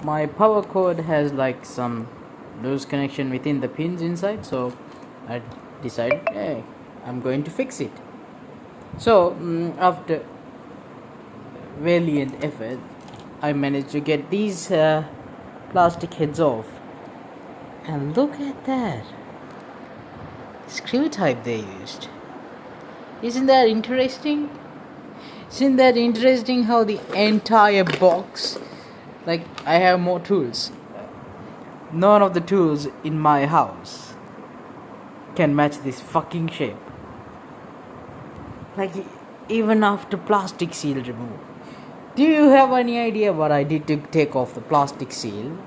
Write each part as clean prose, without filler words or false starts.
my power cord has like some loose connection within the pins inside, so I decided, hey, I'm going to fix it. So after valiant effort, I managed to get these plastic heads off, and look at that screw type they used. Isn't that interesting? Isn't that interesting how the entire box, like, I have more tools. None of the tools in my house can match this fucking shape. Like, even after plastic seal removal. Do you have any idea what I did to take off the plastic seal?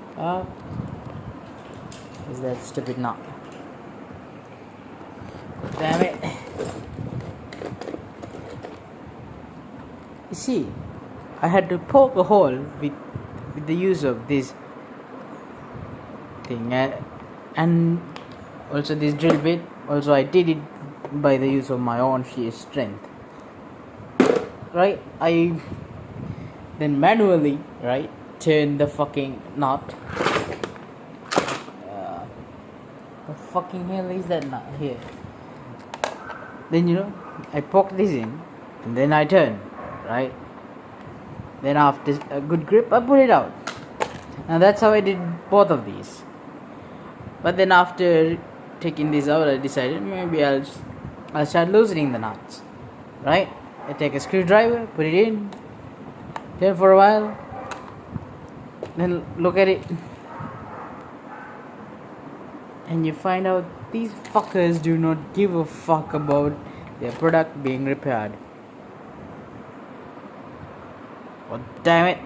Is that stupid knot? Damn it. You see, I had to poke a hole with the use of this thing, and also this drill bit. Also, I did it by the use of my own sheer strength. Right? I then manually, right, turn the fucking knot. The fucking hell is that knot here? Then I poke this in, and then I turn, right? Then after a good grip, I pull it out. Now that's how I did both of these. But then after taking this out, I decided maybe I'll start loosening the knots, right? I take a screwdriver, put it in, turn for a while, then look at it, and you find out these fuckers do not give a fuck about their product being repaired. Oh, damn it.